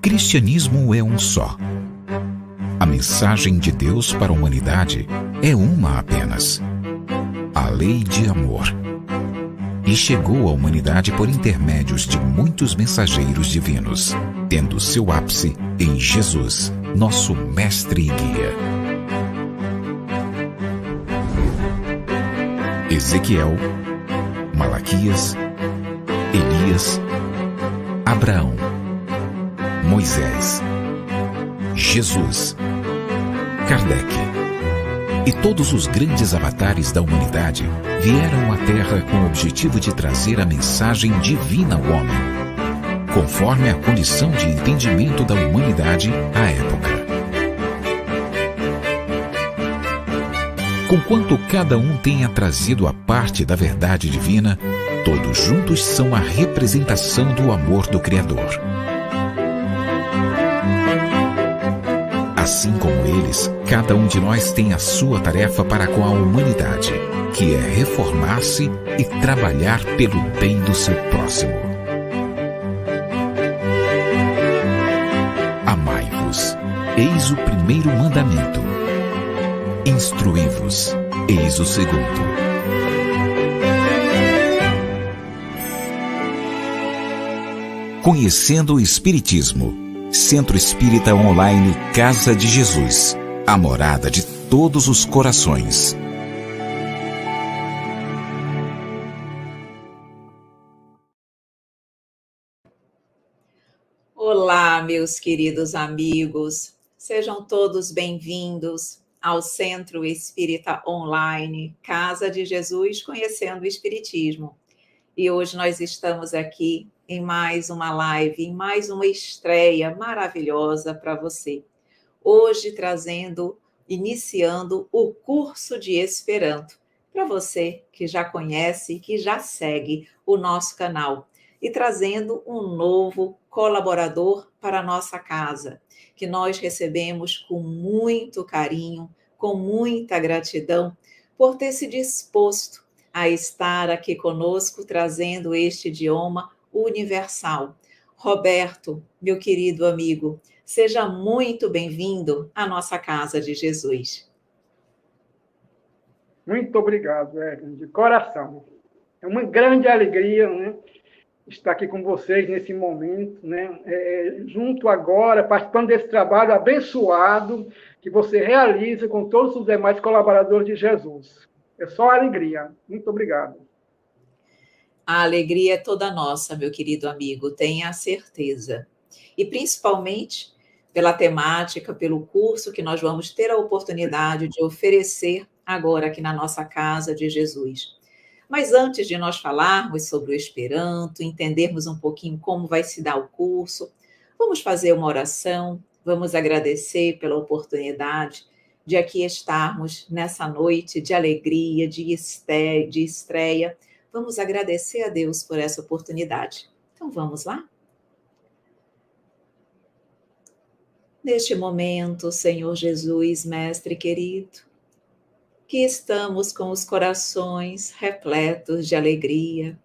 cristianismo é um só. A mensagem de Deus para a humanidade é uma apenas: a lei de amor. E chegou à humanidade por intermédios de muitos mensageiros divinos, tendo seu ápice em Jesus, nosso mestre e guia. Ezequiel, Malaquias, Elias, Abraão, Moisés, Jesus, Kardec e todos os grandes avatares da humanidade vieram à Terra com o objetivo de trazer a mensagem divina ao homem, conforme a condição de entendimento da humanidade à época. Conquanto cada um tenha trazido a parte da verdade divina, todos juntos são a representação do amor do Criador. Assim como eles, cada um de nós tem a sua tarefa para com a humanidade, que é reformar-se e trabalhar pelo bem do seu próximo. Amai-vos, eis o primeiro mandamento. Instruí-vos, eis o segundo. Conhecendo o Espiritismo. Centro Espírita Online Casa de Jesus, a morada de todos os corações. Olá, meus queridos amigos, sejam todos bem-vindos ao Centro Espírita Online Casa de Jesus, Conhecendo o Espiritismo. E hoje nós estamos aqui em mais uma live, em mais uma estreia maravilhosa para você. Hoje iniciando o curso de Esperanto, para você que já conhece, que já segue o nosso canal, e trazendo um novo colaborador para a nossa casa, que nós recebemos com muito carinho, com muita gratidão, por ter se disposto a estar aqui conosco, trazendo este idioma universal. Roberto, meu querido amigo, seja muito bem-vindo à nossa Casa de Jesus. Muito obrigado, Evelyn, de coração. É uma grande alegria, né, estar aqui com vocês nesse momento, né, junto agora, participando desse trabalho abençoado que você realiza com todos os demais colaboradores de Jesus. É só alegria. Muito obrigado. A alegria é toda nossa, meu querido amigo, tenha certeza. E principalmente pela temática, pelo curso que nós vamos ter a oportunidade de oferecer agora aqui na nossa Casa de Jesus. Mas antes de nós falarmos sobre o Esperanto, entendermos um pouquinho como vai se dar o curso, vamos fazer uma oração, vamos agradecer pela oportunidade de aqui estarmos nessa noite de alegria, de estreia. Vamos agradecer a Deus por essa oportunidade. Então, vamos lá? Neste momento, Senhor Jesus, Mestre querido, que estamos com os corações repletos de alegria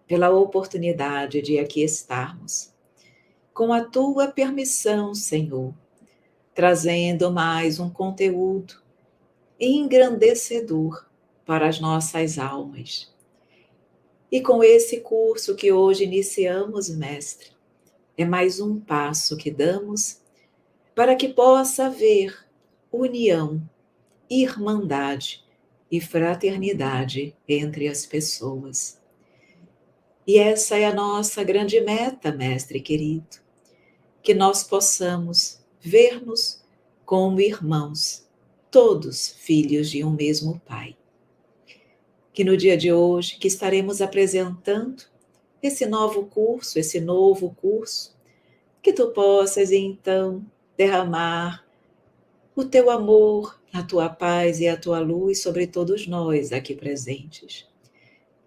pela oportunidade de aqui estarmos. Com a Tua permissão, Senhor, trazendo mais um conteúdo engrandecedor para as nossas almas. E com esse curso que hoje iniciamos, Mestre, é mais um passo que damos para que possa haver união, irmandade e fraternidade entre as pessoas. E essa é a nossa grande meta, Mestre querido, que nós possamos ver-nos como irmãos, todos filhos de um mesmo Pai. Que no dia de hoje, que estaremos apresentando esse novo curso, que tu possas então derramar o teu amor, a tua paz e a tua luz sobre todos nós aqui presentes.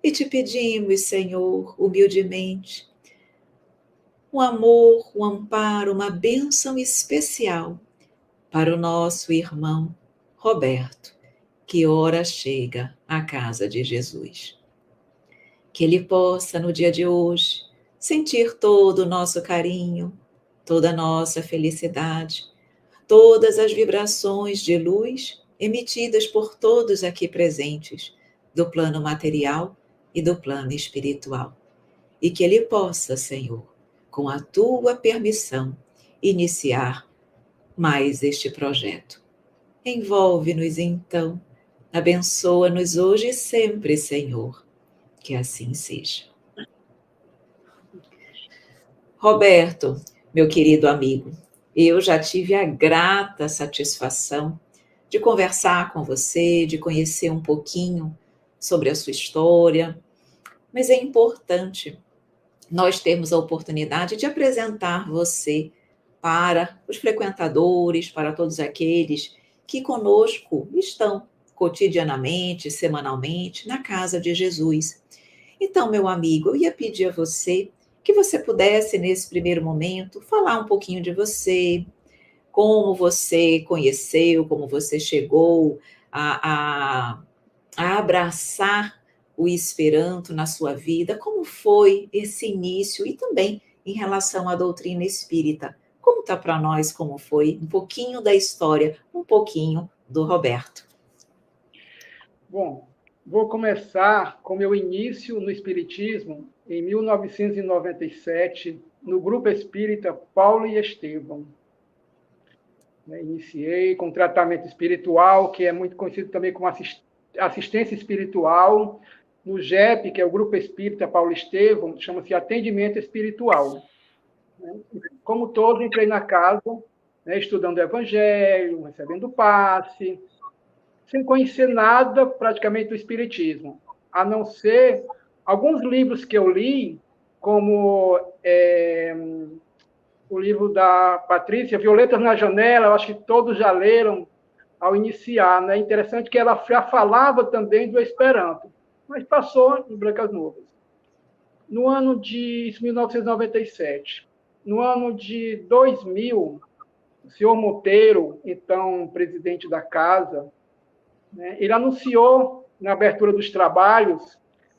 E te pedimos, Senhor, humildemente, um amor, um amparo, uma bênção especial para o nosso irmão Roberto, que ora chega à casa de Jesus. Que ele possa, no dia de hoje, sentir todo o nosso carinho, toda a nossa felicidade, todas as vibrações de luz emitidas por todos aqui presentes, do plano material e do plano espiritual. E que Ele possa, Senhor, com a Tua permissão, iniciar mais este projeto. Envolve-nos então, abençoa-nos hoje e sempre, Senhor, que assim seja. Roberto, meu querido amigo, eu já tive a grata satisfação de conversar com você, de conhecer um pouquinho sobre a sua história, mas é importante nós termos a oportunidade de apresentar você para os frequentadores, para todos aqueles que conosco estão cotidianamente, semanalmente, na casa de Jesus. Então, meu amigo, eu ia pedir a você que você pudesse, nesse primeiro momento, falar um pouquinho de você, como você conheceu, como você chegou a abraçar o Esperanto na sua vida, como foi esse início e também em relação à doutrina espírita. Conta para nós como foi um pouquinho da história, um pouquinho do Roberto. Bom, vou começar com meu início no Espiritismo em 1997, no Grupo Espírita Paulo e Estevão. Iniciei com tratamento espiritual, que é muito conhecido também como assistência espiritual. No GEP, que é o Grupo Espírita Paulo e Estevão, chama-se atendimento espiritual. Como todos, entrei na casa, estudando o Evangelho, recebendo passe, sem conhecer nada praticamente do Espiritismo, a não ser alguns livros que eu li, como o livro da Patrícia, Violetas na Janela, eu acho que todos já leram ao iniciar. É interessante que ela já falava também do Esperanto, mas passou em brancas nuvens. No ano de 1997, no ano de 2000, o senhor Monteiro, então presidente da casa, ele anunciou, na abertura dos trabalhos,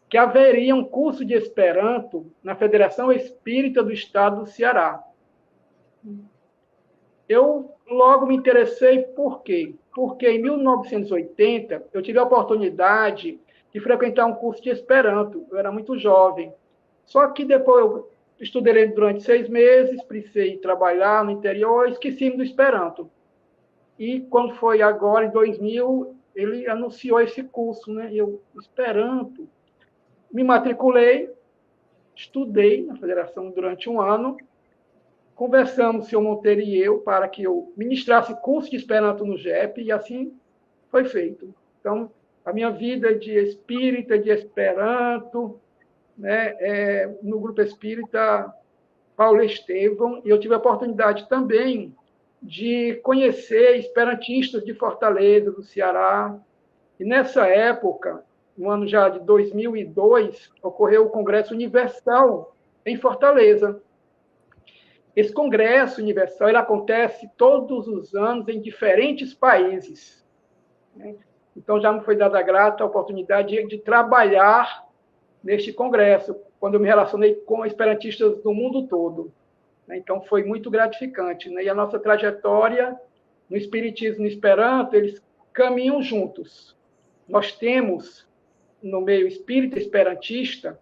que haveria um curso de Esperanto na Federação Espírita do Estado do Ceará. Eu logo me interessei, por quê? Porque em 1980 eu tive a oportunidade de frequentar um curso de Esperanto. Eu era muito jovem. Só que depois eu estudei durante 6 meses, precisei trabalhar no interior, esqueci do Esperanto. E quando foi agora, em 2000, ele anunciou esse curso, Eu, Esperanto, me matriculei, estudei na federação durante 1 ano, conversamos, o senhor Monteiro e eu, para que eu ministrasse curso de Esperanto no GEP, e assim foi feito. Então, a minha vida de espírita, de Esperanto, no Grupo Espírita Paulo Estevão, e eu tive a oportunidade também de conhecer esperantistas de Fortaleza, do Ceará, e nessa época, no ano já de 2002, ocorreu o Congresso Universal em Fortaleza. Esse Congresso Universal ele acontece todos os anos em diferentes países. Então, já me foi dada a grata oportunidade de trabalhar neste congresso, quando eu me relacionei com esperantistas do mundo todo. Então, foi muito gratificante. E a nossa trajetória no Espiritismo e no Esperanto, eles caminham juntos. Nós temos, no meio espírita esperantista,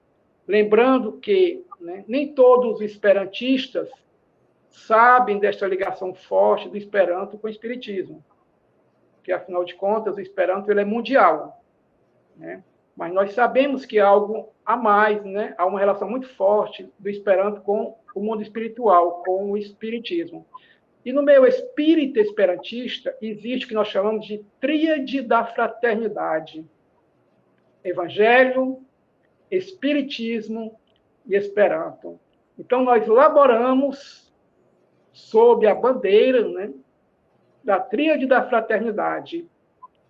lembrando que nem todos os esperantistas sabem desta ligação forte do Esperanto com o Espiritismo, porque, afinal de contas, o Esperanto ele é mundial, Mas nós sabemos que há algo a mais, Há uma relação muito forte do Esperanto com o mundo espiritual, com o Espiritismo. E no meio espírita esperantista existe o que nós chamamos de tríade da fraternidade: Evangelho, Espiritismo e Esperanto. Então, nós laboramos sob a bandeira da tríade da fraternidade.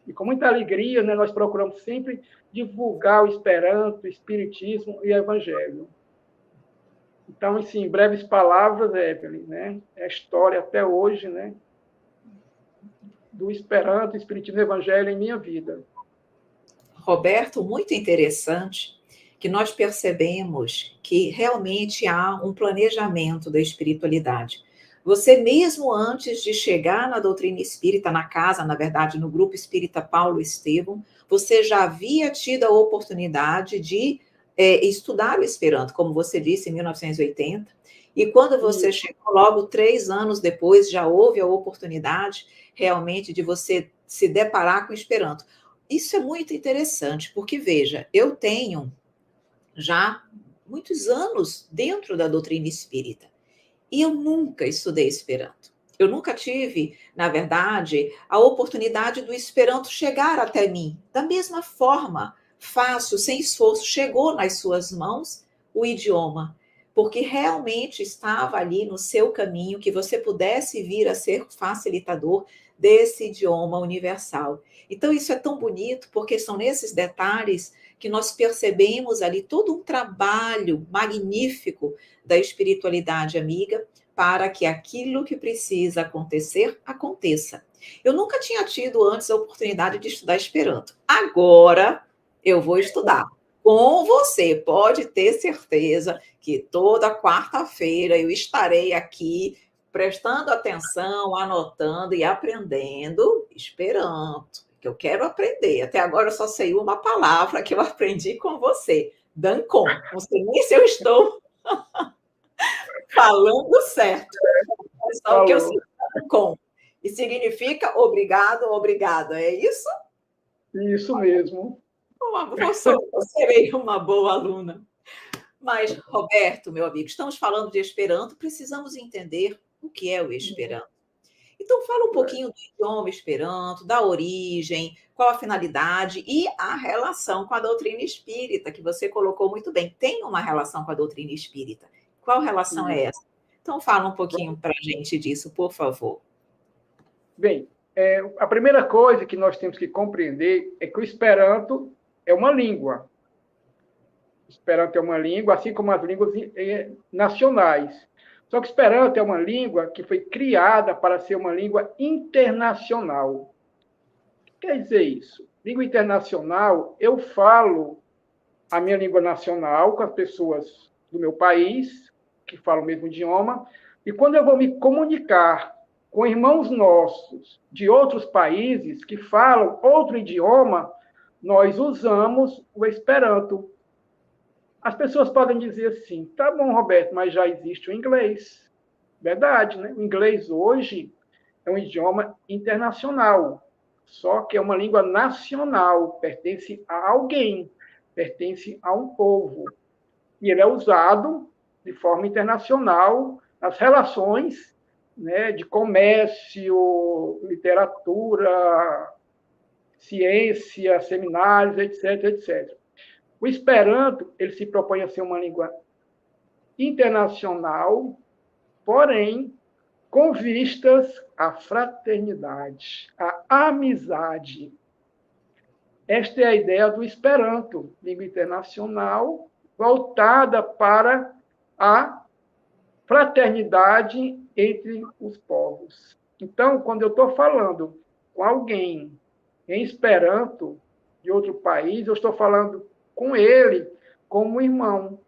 E com muita alegria, nós procuramos sempre divulgar o Esperanto, o Espiritismo e o Evangelho. Então, assim, em breves palavras, Evelyn, é a história até hoje, do Esperanto, Espiritismo e Evangelho em minha vida. Roberto, muito interessante que nós percebemos que realmente há um planejamento da espiritualidade. Você mesmo antes de chegar na doutrina espírita, na casa, na verdade, no grupo espírita Paulo Estevam, você já havia tido a oportunidade de estudar o Esperanto, como você disse, em 1980, e quando você chegou, logo 3 anos depois, já houve a oportunidade realmente de você se deparar com o Esperanto. Isso é muito interessante, porque, veja, eu tenho já muitos anos dentro da doutrina espírita, e eu nunca estudei Esperanto. Eu nunca tive, na verdade, a oportunidade do Esperanto chegar até mim. Da mesma forma, fácil, sem esforço, chegou nas suas mãos o idioma, porque realmente estava ali no seu caminho que você pudesse vir a ser facilitador desse idioma universal. Então, isso é tão bonito, porque são nesses detalhes que nós percebemos ali todo um trabalho magnífico da espiritualidade amiga para que aquilo que precisa acontecer, aconteça. Eu nunca tinha tido antes a oportunidade de estudar Esperanto. Agora eu vou estudar. Com você, pode ter certeza que toda quarta-feira eu estarei aqui prestando atenção, anotando e aprendendo Esperanto, que eu quero aprender. Até agora eu só sei uma palavra que eu aprendi com você, Dankon. Não sei nem se eu estou falando certo. É só o que eu sei, Dankon. E significa obrigado, obrigada. É isso? Isso mesmo. Eu serei uma boa aluna. Mas, Roberto, meu amigo, estamos falando de Esperanto, precisamos entender o que é o Esperanto. Então, fala um pouquinho do idioma Esperanto, da origem, qual a finalidade e a relação com a doutrina espírita, que você colocou muito bem. Tem uma relação com a doutrina espírita. Qual relação é essa? Então, fala um pouquinho para a gente disso, por favor. Bem, a primeira coisa que nós temos que compreender é que o Esperanto é uma língua. O Esperanto é uma língua, assim como as línguas nacionais. Só que o Esperanto é uma língua que foi criada para ser uma língua internacional. O que quer dizer isso? Língua internacional, eu falo a minha língua nacional com as pessoas do meu país, que falam o mesmo idioma, e quando eu vou me comunicar com irmãos nossos de outros países que falam outro idioma, nós usamos o Esperanto. As pessoas podem dizer assim, tá bom, Roberto, mas já existe o inglês. Verdade, né? O inglês hoje é um idioma internacional, só que é uma língua nacional, pertence a alguém, pertence a um povo. E ele é usado de forma internacional nas relações, né, de comércio, literatura, ciência, seminários, etc, etc. O Esperanto, ele se propõe a ser uma língua internacional, porém, com vistas à fraternidade, à amizade. Esta é a ideia do Esperanto, língua internacional, voltada para a fraternidade entre os povos. Então, quando eu estou falando com alguém em Esperanto, de outro país, eu estou falando com ele como irmão,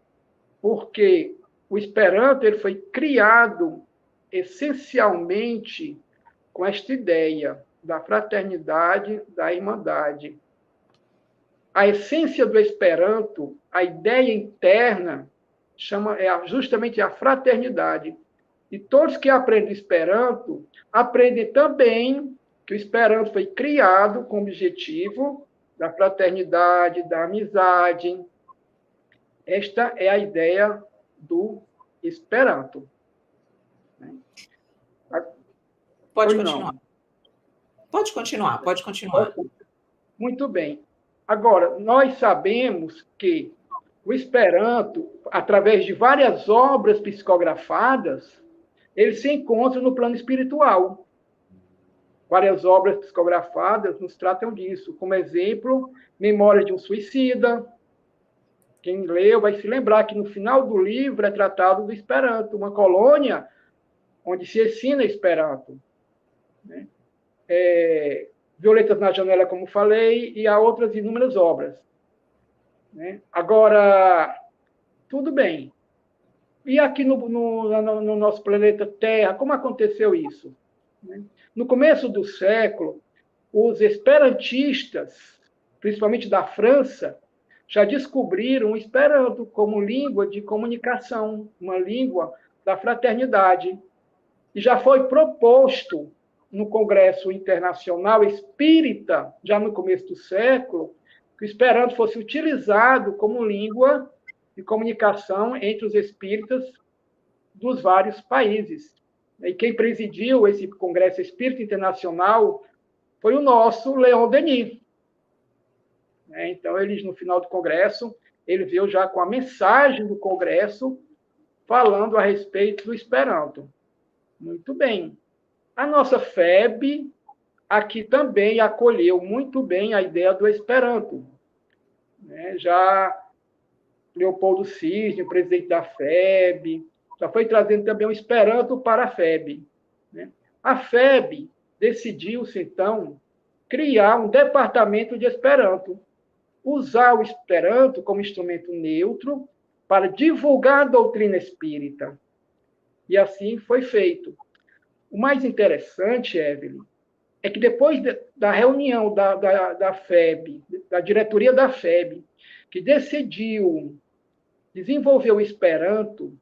porque o Esperanto ele foi criado essencialmente com esta ideia da fraternidade, da irmandade. A essência do Esperanto, a ideia interna, é justamente a fraternidade. E todos que aprendem Esperanto aprendem também que o Esperanto foi criado com o objetivo da fraternidade, da amizade. Esta é a ideia do Esperanto. Pode continuar. Pode continuar, pode continuar. Muito bem. Agora, nós sabemos que o Esperanto, através de várias obras psicografadas, ele se encontra no plano espiritual. Várias obras psicografadas nos tratam disso. Como exemplo, Memória de um Suicida. Quem leu vai se lembrar que no final do livro é tratado do Esperanto, uma colônia onde se ensina Esperanto. Né? Violetas na Janela, como falei, e há outras inúmeras obras. Né? Agora, tudo bem. E aqui no nosso planeta Terra, como aconteceu isso? No começo do século, os esperantistas, principalmente da França, já descobriram o Esperanto como língua de comunicação, uma língua da fraternidade. E já foi proposto no Congresso Internacional Espírita, já no começo do século, que o Esperanto fosse utilizado como língua de comunicação entre os espíritas dos vários países. E quem presidiu esse Congresso Espírita Internacional foi o nosso Leon Denis. Então, eles, no final do Congresso, ele veio já com a mensagem do Congresso falando a respeito do Esperanto. Muito bem. A nossa FEB aqui também acolheu muito bem a ideia do Esperanto. Já Leopoldo Cisne, o presidente da FEB, já foi trazendo também o Esperanto para a FEB. A FEB decidiu-se, então, criar um departamento de Esperanto, usar o Esperanto como instrumento neutro para divulgar a doutrina espírita. E assim foi feito. O mais interessante, Evelyn, é que depois da reunião da FEB, da diretoria da FEB, que decidiu desenvolver o Esperanto,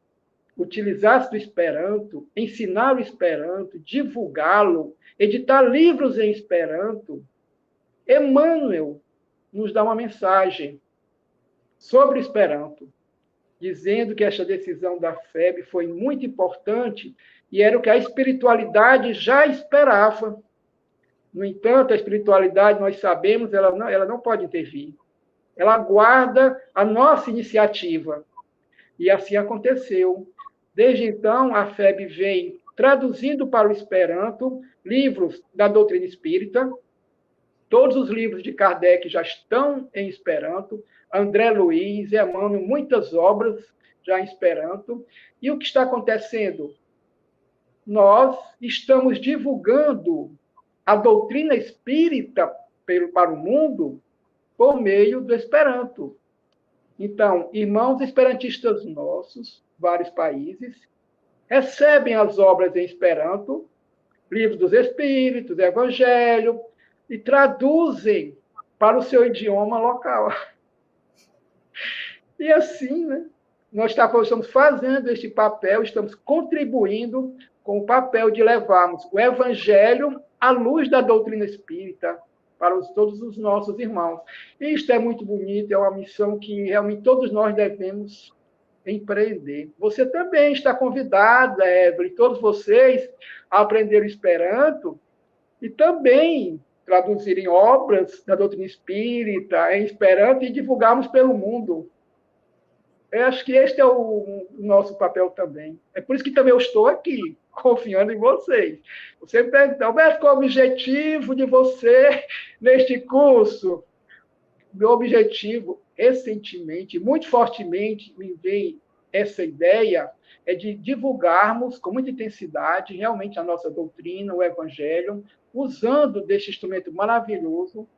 utilizar-se do Esperanto, ensinar o Esperanto, divulgá-lo, editar livros em Esperanto, Emmanuel nos dá uma mensagem sobre o Esperanto, dizendo que esta decisão da FEB foi muito importante e era o que a espiritualidade já esperava. No entanto, a espiritualidade, nós sabemos, ela não pode intervir. Ela aguarda a nossa iniciativa. E assim aconteceu. Desde então, a FEB vem traduzindo para o Esperanto livros da doutrina espírita. Todos os livros de Kardec já estão em Esperanto. André Luiz, Emmanuel, muitas obras já em Esperanto. E o que está acontecendo? Nós estamos divulgando a doutrina espírita para o mundo por meio do Esperanto. Então, irmãos esperantistas nossos, vários países, recebem as obras em Esperanto, livros dos Espíritos, Evangelho, e traduzem para o seu idioma local. E assim, nós estamos fazendo este papel, estamos contribuindo com o papel de levarmos o Evangelho à luz da doutrina espírita para todos os nossos irmãos. E isto é muito bonito, é uma missão que realmente todos nós devemos empreender. Você também está convidada, Evelyn, todos vocês, a aprender o Esperanto e também traduzirem obras da doutrina espírita em Esperanto e divulgarmos pelo mundo. Eu acho que este é o nosso papel também. É por isso que também eu estou aqui, confiando em vocês. Você me pergunta, Alberto, qual é o objetivo de você neste curso? Meu objetivo, recentemente, muito fortemente, me veio essa ideia, é de divulgarmos com muita intensidade realmente a nossa doutrina, o Evangelho, usando deste instrumento maravilhoso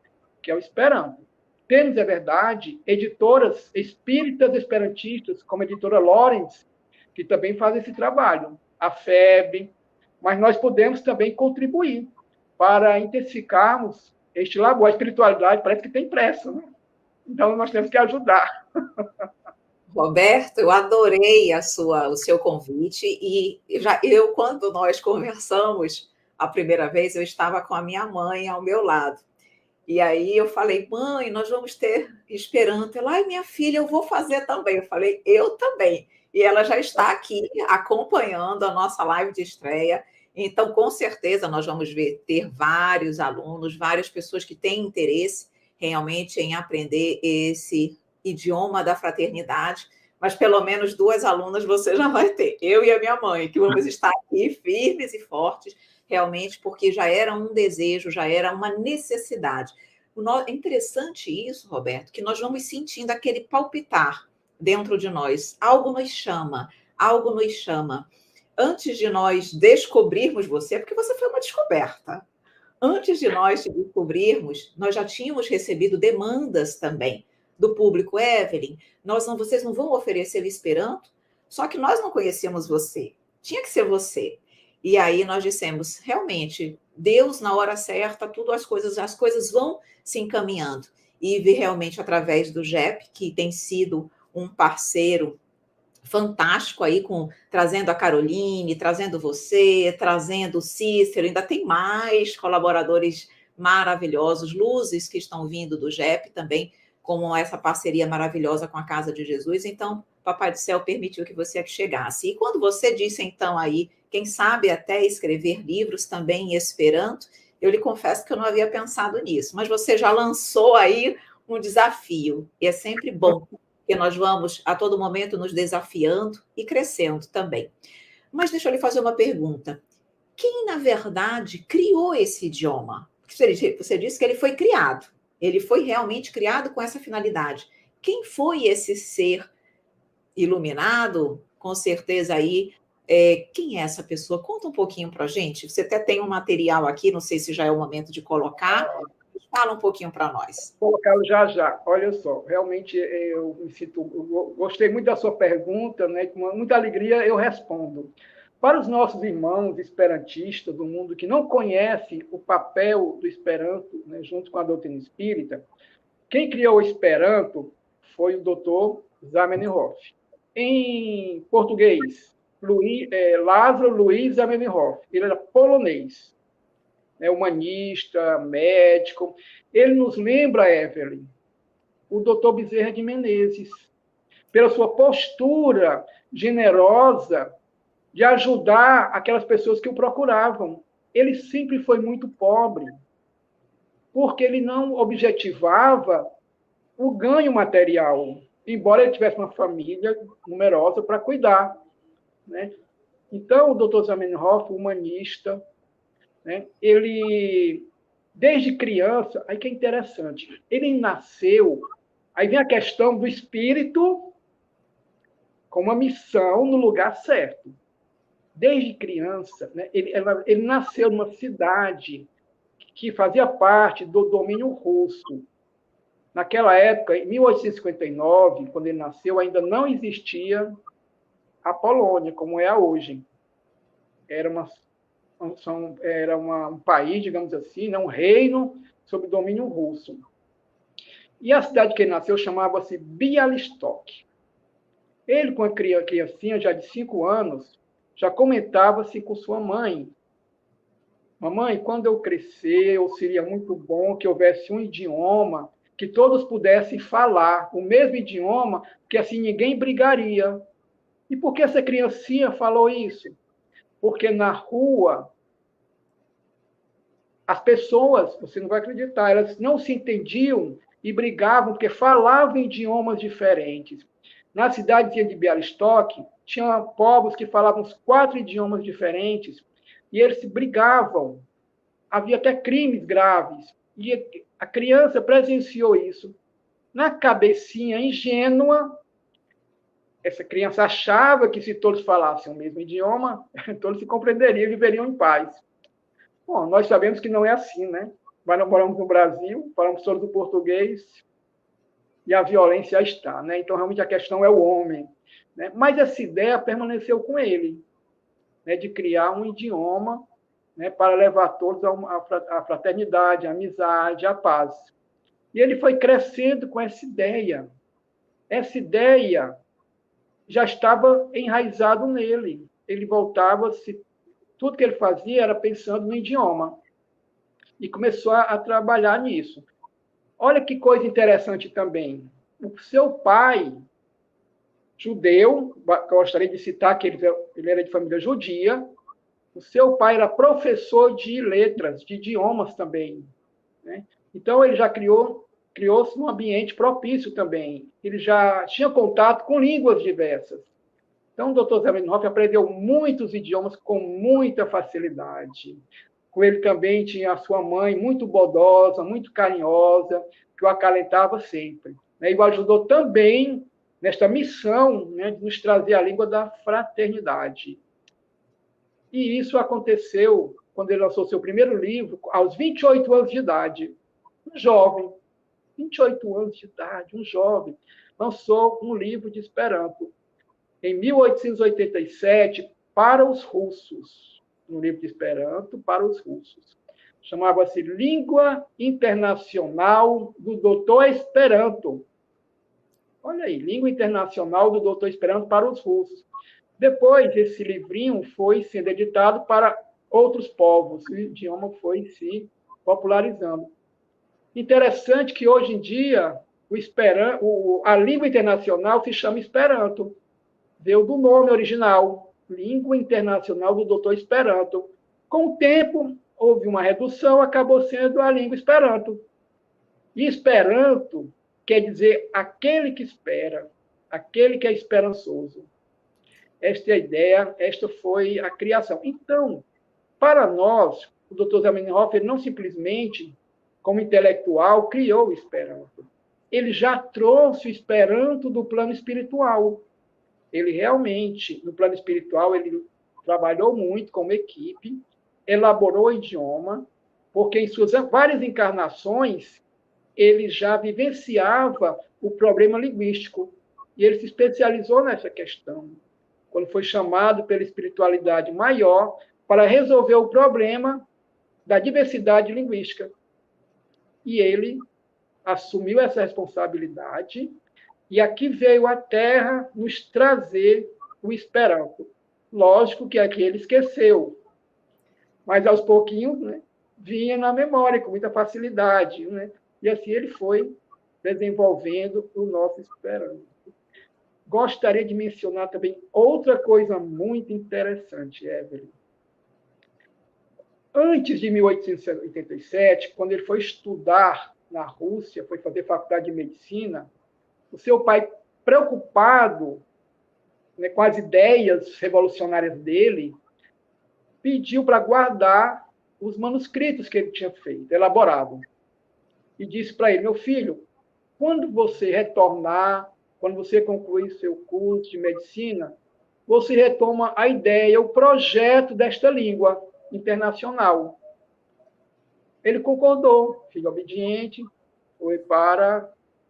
que é o Esperanto. Temos, é verdade, editoras espíritas esperantistas, como a editora Lawrence, que também faz esse trabalho, a FEB, mas nós podemos também contribuir para intensificarmos este labor. A espiritualidade parece que tem pressa, né? Então, nós temos que ajudar. Roberto, eu adorei o seu convite e quando nós conversamos a primeira vez, eu estava com a minha mãe ao meu lado. E aí eu falei, mãe, nós vamos ter Esperanto. Ela, ai, minha filha, eu vou fazer também. Eu falei, eu também. E ela já está aqui acompanhando a nossa live de estreia. Então, com certeza, nós vamos ter vários alunos, várias pessoas que têm interesse realmente em aprender esse idioma da fraternidade. Mas pelo menos 2 alunas você já vai ter. Eu e a minha mãe, que vamos estar aqui firmes e fortes, realmente, porque já era um desejo, já era uma necessidade. É interessante isso, Roberto, que nós vamos sentindo aquele palpitar dentro de nós. Algo nos chama, algo nos chama. Antes de nós descobrirmos você, porque você foi uma descoberta. Antes de nós te descobrirmos, nós já tínhamos recebido demandas também do público. Evelyn, vocês não vão oferecer o Esperanto? Só que nós não conhecíamos você. Tinha que ser você. E aí nós dissemos, realmente, Deus, na hora certa, as coisas vão se encaminhando. E realmente, através do JEP, que tem sido um parceiro fantástico aí, trazendo a Caroline, trazendo você, trazendo o Cícero, ainda tem mais colaboradores maravilhosos, luzes que estão vindo do JEP também, como essa parceria maravilhosa com a Casa de Jesus. Então, Papai do Céu permitiu que você aqui chegasse. E quando você disse, então, aí, quem sabe até escrever livros também em Esperanto, eu lhe confesso que eu não havia pensado nisso, mas você já lançou aí um desafio, e é sempre bom, porque nós vamos a todo momento nos desafiando e crescendo também. Mas deixa eu lhe fazer uma pergunta. Quem, na verdade, criou esse idioma? Você disse que ele foi criado. Ele foi realmente criado com essa finalidade. Quem foi esse ser iluminado? Com certeza aí. Quem é essa pessoa? Conta um pouquinho para a gente. Você até tem um material aqui, não sei se já é o momento de colocar. Fala um pouquinho para nós. Vou colocá-lo já já. Olha só, realmente eu gostei muito da sua pergunta, né? Com muita alegria eu respondo. Para os nossos irmãos esperantistas do mundo que não conhecem o papel do Esperanto, né, junto com a doutrina espírita, quem criou o Esperanto foi o Dr. Zamenhof. Em português, Lázaro Luiz Zamenhof. Ele era polonês, né, humanista, médico. Ele nos lembra, Evelyn, o Dr. Bezerra de Menezes, pela sua postura generosa de ajudar aquelas pessoas que o procuravam. Ele sempre foi muito pobre, porque ele não objetivava o ganho material, embora ele tivesse uma família numerosa para cuidar, né? Então, o Dr. Zamenhof, humanista, né, ele, desde criança, aí que é interessante, ele nasceu, aí vem a questão do espírito com uma missão no lugar certo. Desde criança, né, ele nasceu numa cidade que fazia parte do domínio russo. Naquela época, em 1859, quando ele nasceu, ainda não existia a Polônia, como é hoje. Era um país, digamos assim, né, um reino sob domínio russo. E a cidade que ele nasceu chamava-se Bialystok. Ele, com a criancinha já de 5 anos, já comentava-se com sua mãe. Mamãe, quando eu crescer, seria muito bom que houvesse um idioma que todos pudessem falar o mesmo idioma, porque assim ninguém brigaria. E por que essa criancinha falou isso? Porque na rua, as pessoas, você não vai acreditar, elas não se entendiam e brigavam porque falavam idiomas diferentes. Na cidadezinha de Bialystok, tinha povos que falavam os 4 idiomas diferentes e eles se brigavam. Havia até crimes graves. E a criança presenciou isso. Na cabecinha ingênua, essa criança achava que se todos falassem o mesmo idioma, todos se compreenderiam e viveriam em paz. Bom, nós sabemos que não é assim, né? Mas nós moramos no Brasil, falamos todos o português e a violência está, né? Então, realmente, a questão é o homem. Né? Mas essa ideia permaneceu com ele, né? De criar um idioma, né? Para levar todos à fraternidade, à amizade, à paz. E ele foi crescendo com essa ideia. Essa ideia já estava enraizado nele. Ele voltava-se, tudo que ele fazia era pensando no idioma. E começou a trabalhar nisso. Olha que coisa interessante também. O seu pai, judeu, gostaria de citar que ele era de família judia, o seu pai era professor de letras, de idiomas também. Né? Então, ele já criou-se um ambiente propício também. Ele já tinha contato com línguas diversas. Então, o Dr. Zamenhof aprendeu muitos idiomas com muita facilidade. Com ele também tinha a sua mãe muito bondosa, muito carinhosa, que o acalentava sempre. E o ajudou também nesta missão, né, de nos trazer a língua da fraternidade. E isso aconteceu quando ele lançou seu primeiro livro, aos 28 anos de idade. Um jovem, 28 anos de idade, um jovem, lançou um livro de Esperanto. em 1887, para os russos, no livro de Esperanto, para os russos. Chamava-se Língua Internacional do Doutor Esperanto. Olha aí, Língua Internacional do Doutor Esperanto para os russos. Depois, esse livrinho foi sendo editado para outros povos, e o idioma foi se popularizando. Interessante que, hoje em dia, a língua internacional se chama Esperanto. Veio do nome original, Língua Internacional do Doutor Esperanto. Com o tempo, houve uma redução, acabou sendo a língua Esperanto. E Esperanto quer dizer aquele que espera, aquele que é esperançoso. Esta é a ideia, esta foi a criação. Então, para nós, o Dr. Zamenhof não simplesmente, como intelectual, criou o Esperanto. Ele já trouxe o Esperanto do plano espiritual. Ele realmente, no plano espiritual, ele trabalhou muito como equipe, elaborou o idioma, porque em suas várias encarnações, ele já vivenciava o problema linguístico, e ele se especializou nessa questão, quando foi chamado pela espiritualidade maior para resolver o problema da diversidade linguística. E ele assumiu essa responsabilidade, e aqui veio à Terra nos trazer o Esperanto. Lógico que aqui ele esqueceu, mas aos pouquinhos, né, vinha na memória com muita facilidade, né? E assim ele foi desenvolvendo o nosso Esperanto. Gostaria de mencionar também outra coisa muito interessante, Evelyn. Antes de 1887, quando ele foi estudar na Rússia, foi fazer faculdade de medicina, o seu pai, preocupado, né, com as ideias revolucionárias dele, pediu para guardar os manuscritos que ele tinha feito, elaborado. E disse para ele: meu filho, quando você retornar, quando você concluir seu curso de medicina, você retoma a ideia, o projeto desta língua internacional. Ele concordou, filho obediente,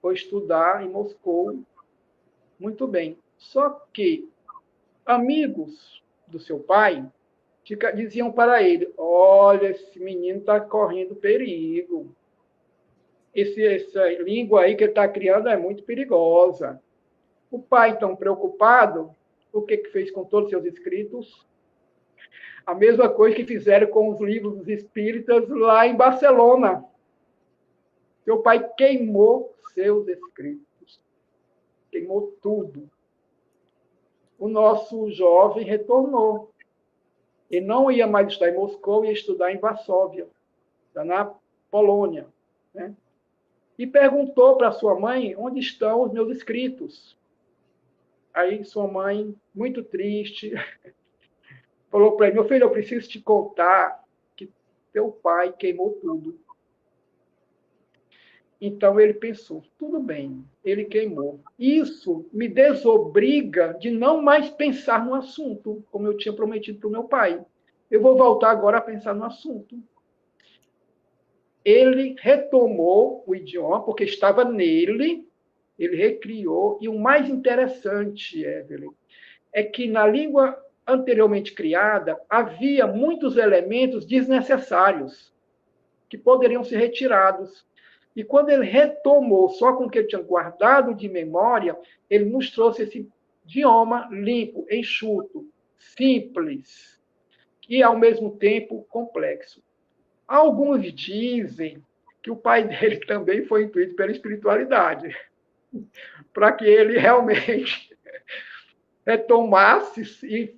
foi estudar em Moscou. Muito bem. Só que amigos do seu pai diziam para ele: olha, esse menino está correndo perigo. Essa língua aí que ele está criando é muito perigosa. O pai, então, preocupado, o que fez com todos os seus escritos? A mesma coisa que fizeram com os livros dos espíritas lá em Barcelona. Seu pai queimou seus escritos. Queimou tudo. O nosso jovem retornou. Ele não ia mais estudar em Moscou, ia estudar em Varsóvia, na Polônia, né? E perguntou para sua mãe onde estão os meus escritos. Aí sua mãe, muito triste, falou para ele: meu filho, eu preciso te contar que teu pai queimou tudo. Então ele pensou: tudo bem, ele queimou. Isso me desobriga de não mais pensar no assunto, como eu tinha prometido para o meu pai. Eu vou voltar agora a pensar no assunto. Ele retomou o idioma, porque estava nele, ele recriou, e o mais interessante, Evelyn, é que na língua anteriormente criada havia muitos elementos desnecessários que poderiam ser retirados. E quando ele retomou só com o que ele tinha guardado de memória, ele nos trouxe esse idioma limpo, enxuto, simples e, ao mesmo tempo, complexo. Alguns dizem que o pai dele também foi intuído pela espiritualidade, para que ele realmente retomasse e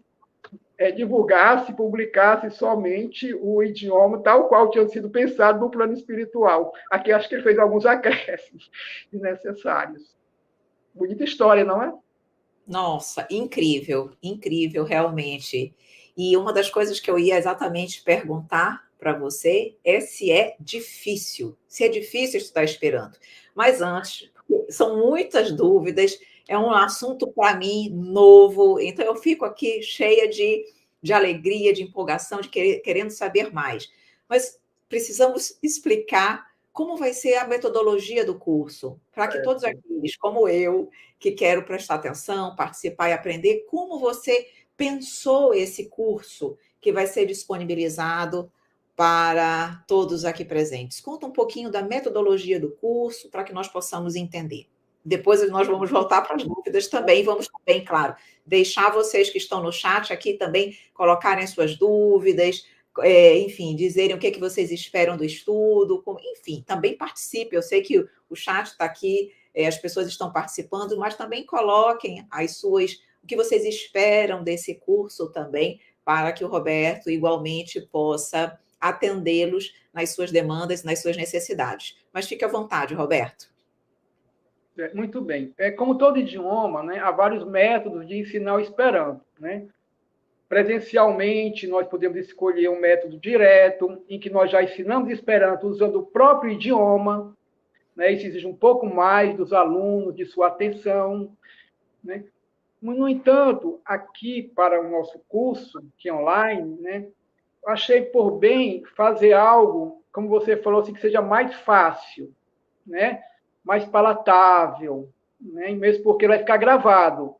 divulgasse, publicasse somente o idioma tal qual tinha sido pensado no plano espiritual. Aqui acho que ele fez alguns acréscimos desnecessários. Bonita história, não é? Nossa, incrível, incrível, realmente. E uma das coisas que eu ia exatamente perguntar para você é se é difícil estudar Esperanto. Mas antes, são muitas dúvidas, é um assunto para mim novo, então eu fico aqui cheia de alegria, de empolgação, de querendo saber mais. Mas precisamos explicar como vai ser a metodologia do curso, para que todos aqueles, como eu, que quero prestar atenção, participar e aprender, como você pensou esse curso que vai ser disponibilizado para todos aqui presentes. Conta um pouquinho da metodologia do curso para que nós possamos entender. Depois nós vamos voltar para as dúvidas também, vamos também, claro, deixar vocês que estão no chat aqui também colocarem suas dúvidas, enfim, dizerem o que é que vocês esperam do estudo, enfim, também participe. Eu sei que o chat está aqui, as pessoas estão participando, mas também coloquem o que vocês esperam desse curso também, para que o Roberto igualmente possa atendê-los nas suas demandas, nas suas necessidades. Mas fique à vontade, Roberto. Muito bem. Como todo idioma, né, há vários métodos de ensinar o Esperanto, né? Presencialmente, nós podemos escolher um método direto, em que nós já ensinamos Esperanto usando o próprio idioma, né? Isso exige um pouco mais dos alunos, de sua atenção, né? No entanto, aqui para o nosso curso, que é online, né, achei por bem fazer algo, como você falou, assim, que seja mais fácil, né? Mais palatável, né? Mesmo porque vai ficar gravado.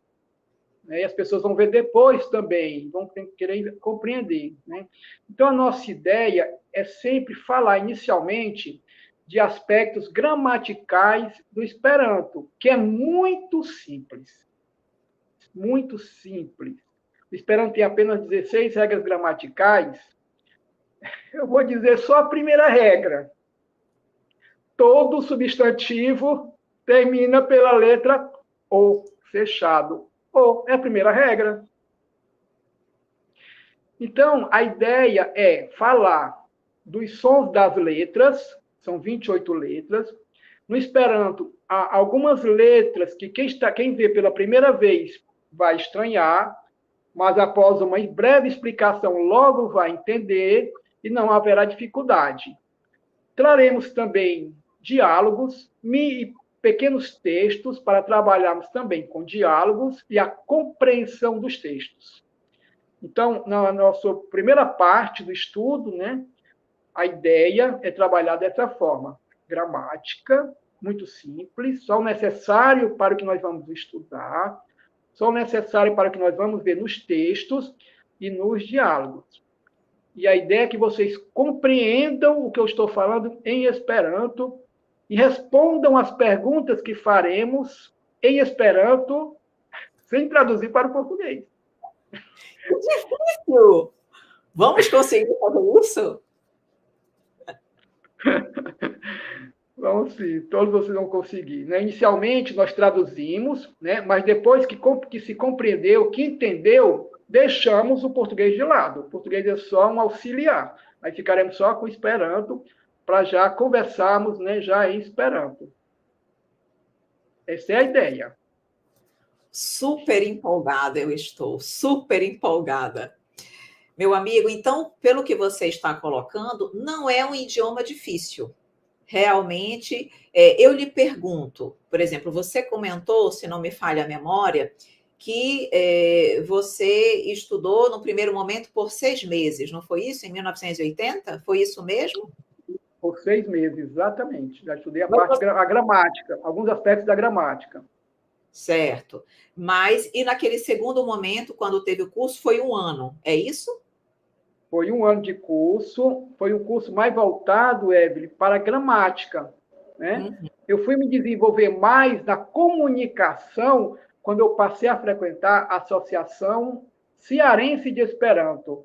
Né? E as pessoas vão ver depois também, vão querer compreender. Né? Então, a nossa ideia é sempre falar inicialmente de aspectos gramaticais do Esperanto, que é muito simples. Muito simples. O Esperanto tem apenas 16 regras gramaticais. Eu vou dizer só a primeira regra. Todo substantivo termina pela letra O, fechado. O é a primeira regra. Então, a ideia é falar dos sons das letras, são 28 letras. No Esperanto, há algumas letras que quem vê pela primeira vez vai estranhar, mas após uma breve explicação logo vai entender e não haverá dificuldade. Traremos também diálogos e pequenos textos para trabalharmos também com diálogos e a compreensão dos textos. Então, na nossa primeira parte do estudo, né, a ideia é trabalhar dessa forma. Gramática, muito simples, só o necessário para o que nós vamos estudar, só o necessário para o que nós vamos ver nos textos e nos diálogos. E a ideia é que vocês compreendam o que eu estou falando em Esperanto e respondam as perguntas que faremos em Esperanto, sem traduzir para o português. Que difícil! Vamos conseguir fazer isso? Vamos sim, todos vocês vão conseguir. Né? Inicialmente, nós traduzimos, né? Mas depois que se compreendeu, que entendeu, deixamos o português de lado. O português é só um auxiliar. Aí ficaremos só com o Esperanto para já conversarmos, né, já em Esperanto. Essa é a ideia. Super empolgada eu estou, super empolgada. Meu amigo, então, pelo que você está colocando, não é um idioma difícil. Realmente, eu lhe pergunto, por exemplo, você comentou, se não me falha a memória, que você estudou no primeiro momento por 6 meses, não foi isso? Em 1980? Foi isso mesmo? Por 6 meses, exatamente. Já estudei a gramática, alguns aspectos da gramática. Certo. Mas, e naquele segundo momento, quando teve o curso, foi 1 ano, é isso? Foi 1 ano de curso, foi um curso mais voltado, Evelyn, para a gramática. Né? Uhum. Eu fui me desenvolver mais na comunicação quando eu passei a frequentar a Associação Cearense de Esperanto.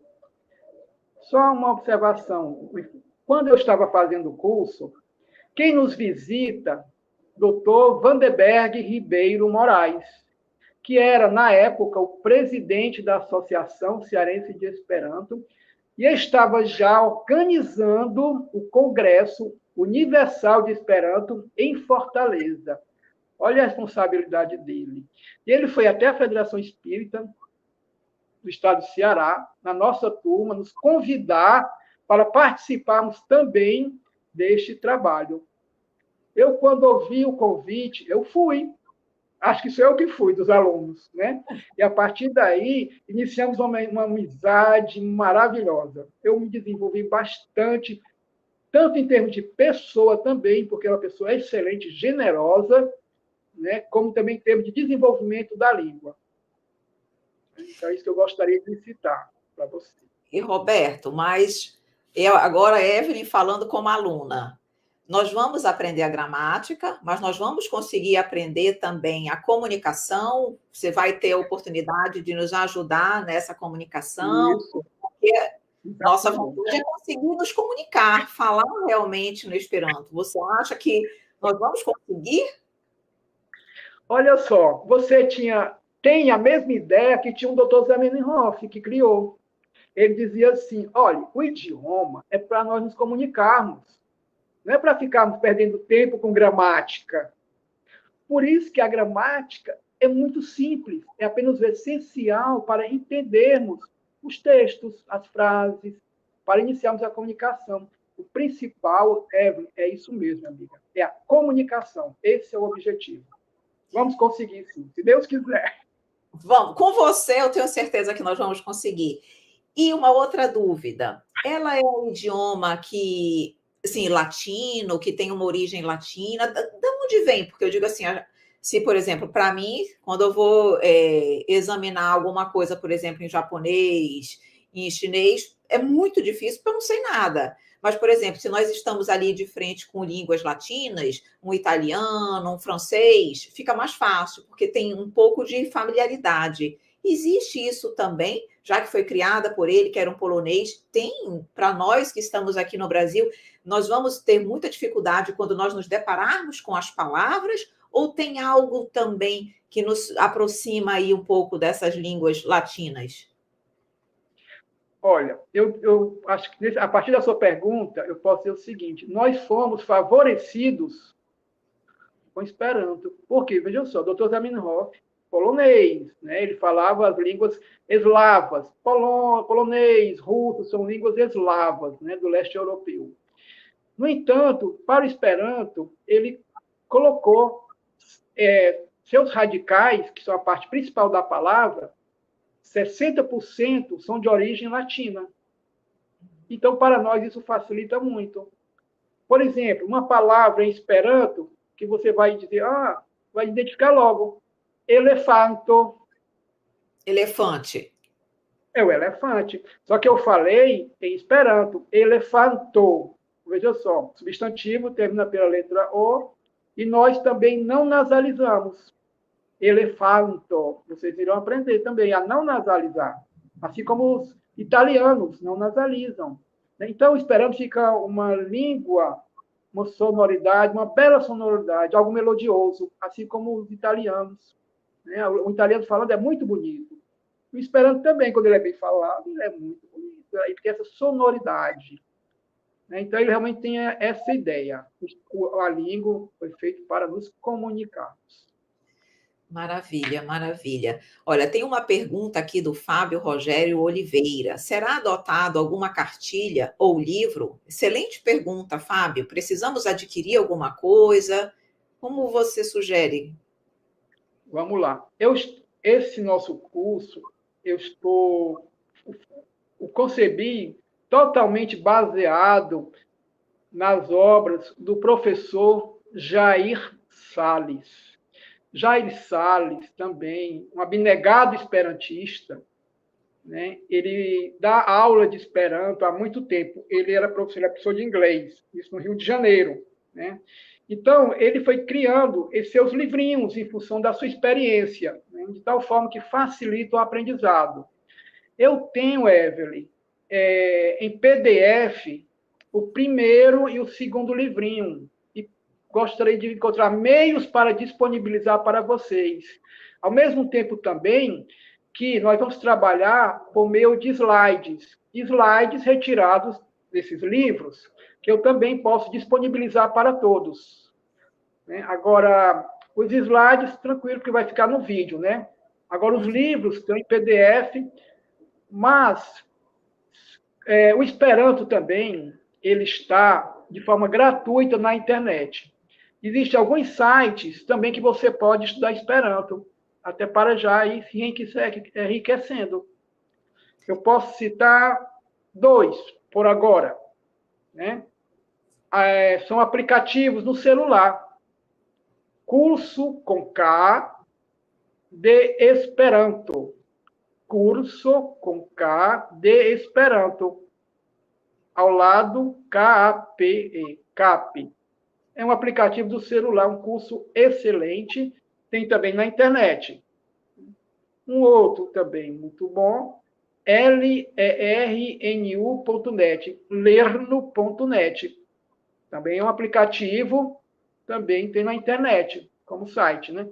Só uma observação. Quando eu estava fazendo o curso, quem nos visita, Dr. Vanderberg Ribeiro Moraes, que era, na época, o presidente da Associação Cearense de Esperanto, e estava já organizando o Congresso Universal de Esperanto em Fortaleza. Olha a responsabilidade dele. Ele foi até a Federação Espírita do Estado do Ceará, na nossa turma, nos convidar para participarmos também deste trabalho. Eu, quando ouvi o convite, eu fui. Acho que sou eu que fui, dos alunos. Né? E, a partir daí, iniciamos uma amizade maravilhosa. Eu me desenvolvi bastante tanto em termos de pessoa também, porque é uma pessoa excelente, generosa, né, como também em termos de desenvolvimento da língua. Então, é isso que eu gostaria de citar para você. E, Roberto, mas agora, Evelyn, falando como aluna, nós vamos aprender a gramática, mas nós vamos conseguir aprender também a comunicação. Você vai ter a oportunidade de nos ajudar nessa comunicação, Isso. porque nossa vontade é conseguir nos comunicar, falar realmente no Esperanto. Você acha que nós vamos conseguir? Olha só, você tem a mesma ideia que tinha um doutor Zamenhof, que criou. Ele dizia assim, olha, o idioma é para nós nos comunicarmos, não é para ficarmos perdendo tempo com gramática. Por isso que a gramática é muito simples, é apenas o essencial para entendermos os textos, as frases, para iniciarmos a comunicação. O principal, Evelyn, é isso mesmo, amiga, é a comunicação. Esse é o objetivo. Vamos conseguir, sim, se Deus quiser. Vamos, com você eu tenho certeza que nós vamos conseguir. E uma outra dúvida, ela é um idioma que, assim, latino, que tem uma origem latina, da onde vem? Porque eu digo assim, se, por exemplo, para mim, quando eu vou examinar alguma coisa, por exemplo, em japonês, em chinês, é muito difícil, porque eu não sei nada. Mas, por exemplo, se nós estamos ali de frente com línguas latinas, um italiano, um francês, fica mais fácil, porque tem um pouco de familiaridade. Existe isso também, já que foi criada por ele, que era um polonês, tem, para nós que estamos aqui no Brasil, nós vamos ter muita dificuldade quando nós nos depararmos com as palavras, ou tem algo também que nos aproxima aí um pouco dessas línguas latinas? Olha, eu acho que a partir da sua pergunta, eu posso dizer o seguinte: nós fomos favorecidos com Esperanto. Por quê? Vejam só, o doutor Zamenhof, polonês, né? Ele falava as línguas eslavas, polonês, russo, são línguas eslavas, né? Do leste europeu. No entanto, para o Esperanto, ele colocou seus radicais, que são a parte principal da palavra, 60% são de origem latina. Então, para nós, isso facilita muito. Por exemplo, uma palavra em Esperanto, que você vai dizer, vai identificar logo, elefanto. Elefante. É o elefante. Só que eu falei em Esperanto, elefanto. Veja só, substantivo termina pela letra O, e nós também não nasalizamos. Elefanto. Vocês irão aprender também a não nasalizar. Assim como os italianos não nasalizam. Então, o Esperanto fica uma língua, uma sonoridade, uma bela sonoridade, algo melodioso, assim como os italianos. O italiano falando é muito bonito. O Esperanto também, quando ele é bem falado, ele é muito bonito. Ele tem essa sonoridade. Então, ele realmente tem essa ideia. A língua foi feita para nos comunicarmos. Maravilha, maravilha. Olha, tem uma pergunta aqui do Fábio Rogério Oliveira. Será adotado alguma cartilha ou livro? Excelente pergunta, Fábio. Precisamos adquirir alguma coisa? Como você sugere? Vamos lá. Esse nosso curso, o concebi totalmente baseado nas obras do professor Jair Salles. Jair Salles, também, um abnegado esperantista, né? Ele dá aula de Esperanto há muito tempo. Ele era professor de inglês, isso no Rio de Janeiro, né? Então, ele foi criando esses seus livrinhos em função da sua experiência, né? De tal forma que facilita o aprendizado. Eu tenho, Evelyn, em PDF, o primeiro e o segundo livrinho, gostaria de encontrar meios para disponibilizar para vocês. Ao mesmo tempo também que nós vamos trabalhar por meio de slides retirados desses livros, que eu também posso disponibilizar para todos. Agora, os slides, tranquilo, que vai ficar no vídeo, né? Agora, os livros estão em PDF, mas o Esperanto também, ele está de forma gratuita na internet. Existem alguns sites também que você pode estudar Esperanto, até para já ir se enriquecendo. Eu posso citar 2 por agora, né? são aplicativos no celular. Curso com K de Esperanto. Curso com K de Esperanto. Ao lado, KAPE, CAP. É um aplicativo do celular, um curso excelente. Tem também na internet. Um outro também muito bom, lernu.net, lerno.net. Também é um aplicativo, também tem na internet, como site, né?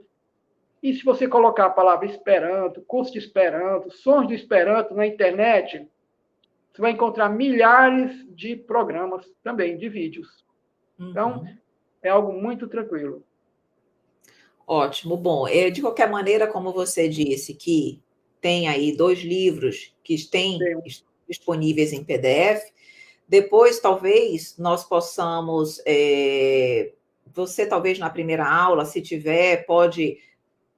E se você colocar a palavra Esperanto, curso de Esperanto, sons de Esperanto na internet, você vai encontrar milhares de programas também, de vídeos. Então, é algo muito tranquilo. Ótimo. Bom, de qualquer maneira, como você disse, que tem aí 2 livros que estão disponíveis em PDF, depois, talvez, nós possamos... você, talvez, na primeira aula, se tiver, pode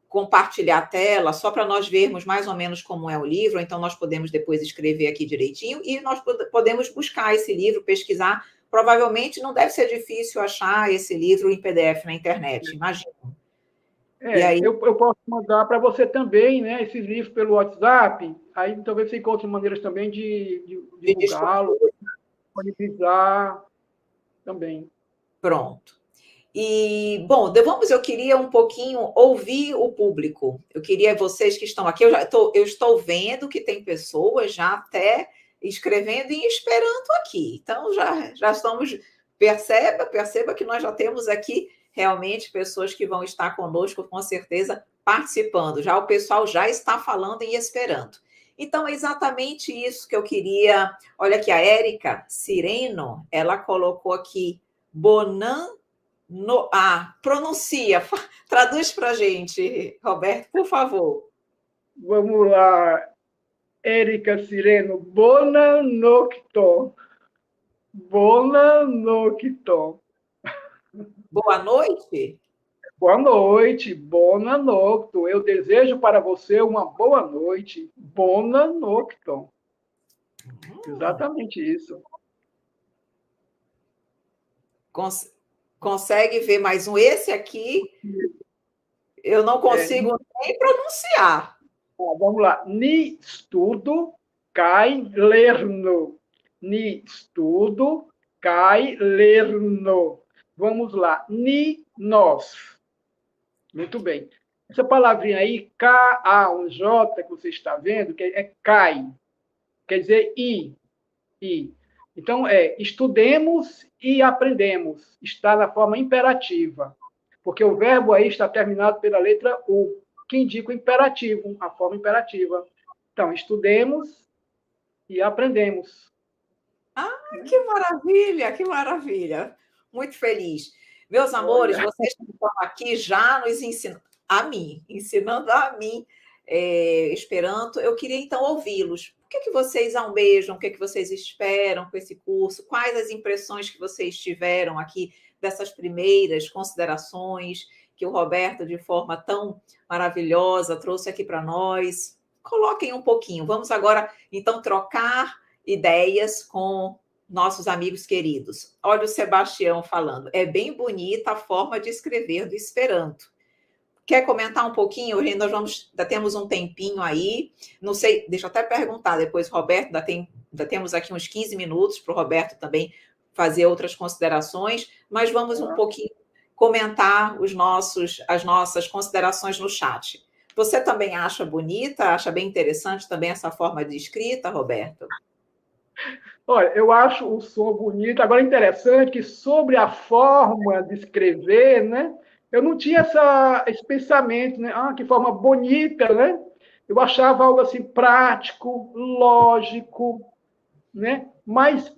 compartilhar a tela, só para nós vermos mais ou menos como é o livro, então nós podemos depois escrever aqui direitinho e nós podemos buscar esse livro, pesquisar. Provavelmente não deve ser difícil achar esse livro em PDF na internet, imagino. E aí... eu posso mandar para você também, né, esses livros pelo WhatsApp, aí talvez você encontre maneiras também de divulgá-lo, disponibilizar também. Pronto. E, bom, eu queria um pouquinho ouvir o público. Eu queria vocês que estão aqui, eu estou vendo que tem pessoas já até escrevendo e esperando aqui. Então, já estamos... Perceba que nós já temos aqui realmente pessoas que vão estar conosco, com certeza, participando. Já o pessoal já está falando e esperando. Então, é exatamente isso que eu queria... Olha aqui, a Érica Sireno, ela colocou aqui, pronuncia, traduz para a gente, Roberto, por favor. Vamos lá, Érica Sireno, bona nocto. Bona nocto. Boa noite? Boa noite, bona nocto. Eu desejo para você uma boa noite. Bona nocto. Exatamente isso. Consegue ver mais um? Esse aqui, eu não consigo nem pronunciar. Vamos lá. Ni estudo, cai lerno. Ni estudo, cai lerno. Vamos lá. Ni nós. Muito bem. Essa palavrinha aí, K-A, um J, que você está vendo, que é cai. Quer dizer I. Então, estudemos e aprendemos. Está na forma imperativa. Porque o verbo aí está terminado pela letra U, que indica o imperativo, a forma imperativa. Então, estudemos e aprendemos. Que maravilha, que maravilha. Muito feliz. Meus amores, vocês que estão aqui já nos ensinando a mim Esperanto. Eu queria, então, ouvi-los. O que vocês almejam? O que vocês esperam com esse curso? Quais as impressões que vocês tiveram aqui dessas primeiras considerações que o Roberto, de forma tão maravilhosa, trouxe aqui para nós? Coloquem um pouquinho. Vamos agora, então, trocar ideias com nossos amigos queridos. Olha o Sebastião falando. É bem bonita a forma de escrever do Esperanto. Quer comentar um pouquinho? Nós ainda temos um tempinho aí. Não sei, deixa eu até perguntar depois, Roberto, ainda temos aqui uns 15 minutos para o Roberto também fazer outras considerações, mas vamos um pouquinho comentar as nossas considerações no chat. Você também acha bonita, acha bem interessante também essa forma de escrita, Roberto? Olha, eu acho o som bonito. Agora, interessante que sobre a forma de escrever, né? Eu não tinha esse pensamento, né? Que forma bonita, né? Eu achava algo assim prático, lógico, né? Mas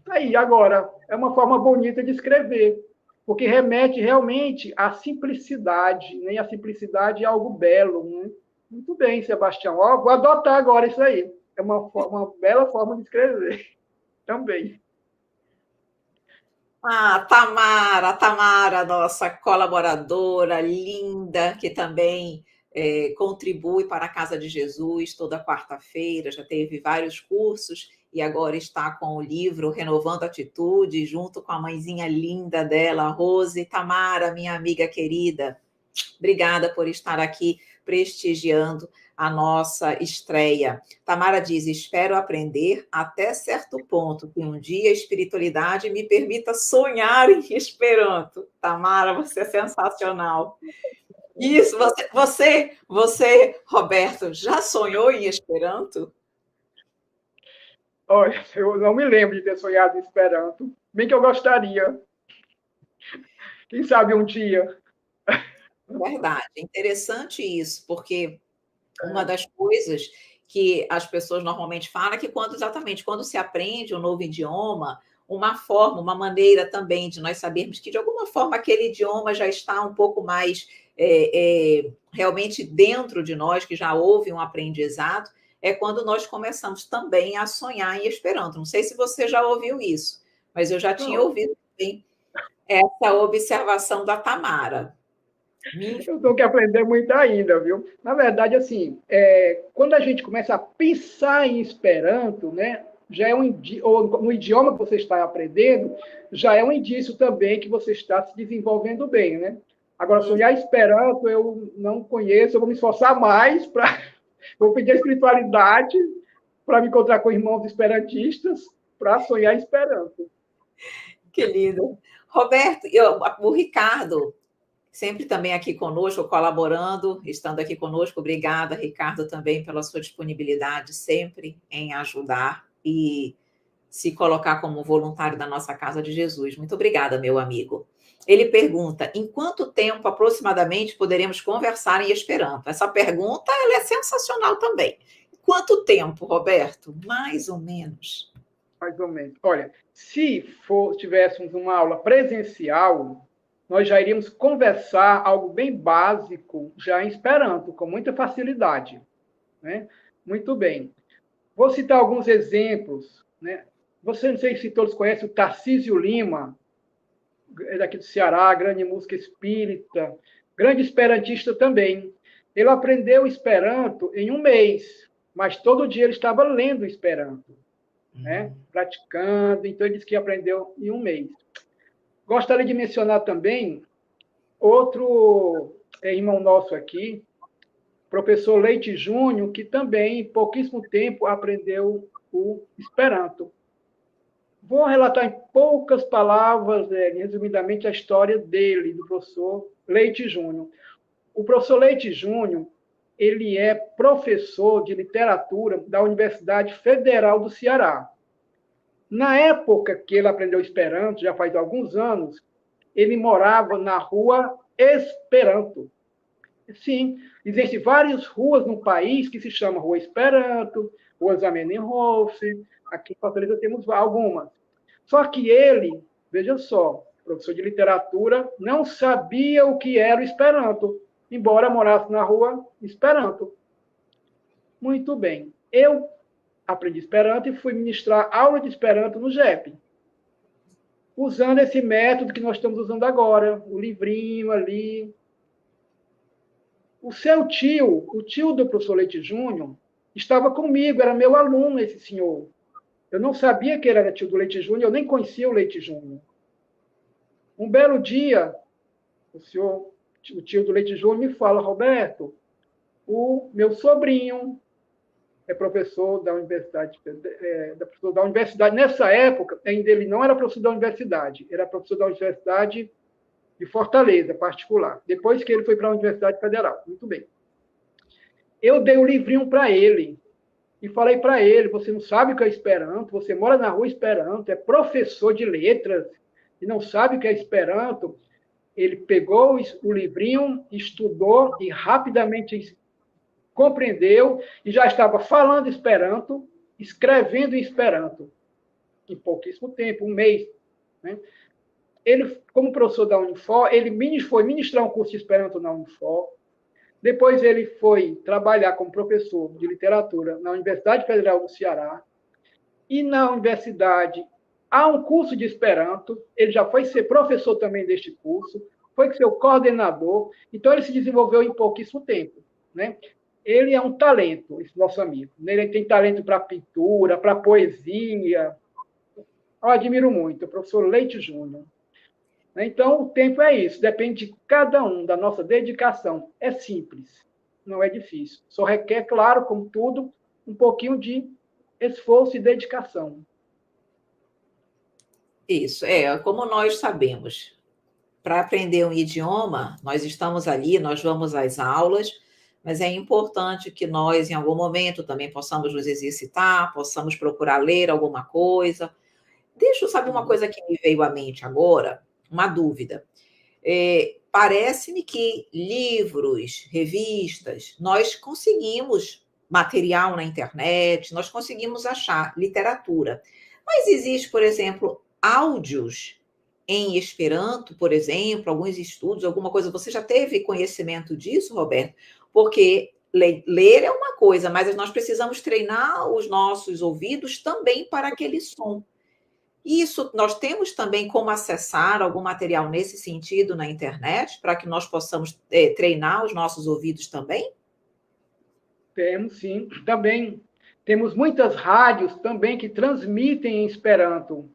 aí, agora, é uma forma bonita de escrever, porque remete realmente à simplicidade, né? E a simplicidade é algo belo, né? Muito bem, Sebastião. Vou adotar agora isso aí. É uma bela forma de escrever também. Tamara, nossa colaboradora linda, que também contribui para a Casa de Jesus toda quarta-feira, já teve vários cursos e agora está com o livro Renovando Atitude, junto com a mãezinha linda dela, Rose. Tamara, minha amiga querida, obrigada por estar aqui prestigiando a nossa estreia. Tamara diz: espero aprender até certo ponto que um dia a espiritualidade me permita sonhar em Esperanto. Tamara, você é sensacional. Isso, você, Roberto, já sonhou em Esperanto? Olha, eu não me lembro de ter sonhado em Esperanto, bem que eu gostaria. Quem sabe um dia. Verdade, interessante isso, porque uma das coisas que as pessoas normalmente falam é que exatamente quando se aprende um novo idioma, uma forma, uma maneira também de nós sabermos que, de alguma forma, aquele idioma já está um pouco mais realmente dentro de nós, que já houve um aprendizado, é quando nós começamos também a sonhar em Esperanto. Não sei se você já ouviu isso, mas eu já tinha ouvido também essa observação da Tamara. Eu tenho que aprender muito ainda, viu? Na verdade, assim, quando a gente começa a pensar em Esperanto, né, já é ou no idioma que você está aprendendo, já é um indício também que você está se desenvolvendo bem, né? Agora, sonhar Esperanto, eu não conheço, eu vou me esforçar mais para... Vou pedir a espiritualidade para me encontrar com irmãos esperantistas para sonhar Esperanto. Que lindo. Roberto, o Ricardo, sempre também aqui conosco, colaborando, estando aqui conosco. Obrigada, Ricardo, também pela sua disponibilidade sempre em ajudar e se colocar como voluntário da nossa Casa de Jesus. Muito obrigada, meu amigo. Ele pergunta: em quanto tempo aproximadamente poderemos conversar em Esperanto? Essa pergunta ela é sensacional também. Quanto tempo, Roberto? Mais ou menos. Mais ou menos. Olha, se tivéssemos uma aula presencial, nós já iríamos conversar algo bem básico, já em Esperanto, com muita facilidade. Né? Muito bem. Vou citar alguns exemplos. Né? Você, não sei se todos conhecem o Tarcísio Lima, é daqui do Ceará, grande música espírita, grande esperantista também. Ele aprendeu Esperanto em um mês, mas todo dia ele estava lendo Esperanto, né? Praticando, então ele disse que aprendeu em um mês. Gostaria de mencionar também outro irmão nosso aqui, professor Leite Júnior, que também, em pouquíssimo tempo, aprendeu o Esperanto. Vou relatar em poucas palavras, resumidamente, a história dele, do professor Leite Júnior. O professor Leite Júnior, ele é professor de literatura da Universidade Federal do Ceará. Na época que ele aprendeu Esperanto, já faz alguns anos, ele morava na rua Esperanto. Sim, existem várias ruas no país que se chamam Rua Esperanto, Rua Zamenhof, aqui em Fortaleza temos algumas. Só que ele, veja só, professor de literatura, não sabia o que era o Esperanto, embora morasse na rua Esperanto. Muito bem. Eu aprendi Esperanto e fui ministrar aula de Esperanto no GEP, usando esse método que nós estamos usando agora, o livrinho ali. O seu tio, o tio do professor Leite Júnior, estava comigo, era meu aluno, esse senhor. Eu não sabia que ele era tio do Leite Júnior, eu nem conhecia o Leite Júnior. Um belo dia, o tio do Leite Júnior me fala: Roberto, o meu sobrinho é professor da universidade, Nessa época, ainda ele não era professor da universidade, era professor da Universidade de Fortaleza, particular. Depois que ele foi para a Universidade Federal. Muito bem. Eu dei um livrinho para ele e falei para ele: você não sabe o que é Esperanto, você mora na rua Esperanto, é professor de letras e não sabe o que é Esperanto. Ele pegou o livrinho, estudou e rapidamente compreendeu e já estava falando Esperanto, escrevendo em Esperanto, em pouquíssimo tempo, um mês. Né? Ele, como professor da Unifor, ele foi ministrar um curso de Esperanto na Unifor. Depois ele foi trabalhar como professor de literatura na Universidade Federal do Ceará. E na universidade há um curso de Esperanto. Ele já foi ser professor também deste curso, foi ser o coordenador. Então ele se desenvolveu em pouquíssimo tempo. Né? ele é um talento, esse nosso amigo. Ele tem talento para pintura, para poesia. Eu admiro muito, o professor Leite Júnior. Então, o tempo é isso, depende de cada um, da nossa dedicação. É simples, não é difícil. Só requer, claro, como tudo, um pouquinho de esforço e dedicação. Isso, como nós sabemos, para aprender um idioma, nós estamos ali, nós vamos às aulas, mas é importante que nós, em algum momento, também possamos nos exercitar, possamos procurar ler alguma coisa. Deixa eu saber uma coisa que me veio à mente agora, uma dúvida. Parece-me que livros, revistas, nós conseguimos material na internet, nós conseguimos achar literatura. Mas existe, por exemplo, áudios em Esperanto, por exemplo, alguns estudos, alguma coisa. Você já teve conhecimento disso, Roberto? Porque ler é uma coisa, mas nós precisamos treinar os nossos ouvidos também para aquele som. Isso, nós temos também como acessar algum material nesse sentido na internet, para que nós possamos treinar os nossos ouvidos também? Temos, sim. Também temos muitas rádios também que transmitem em Esperanto.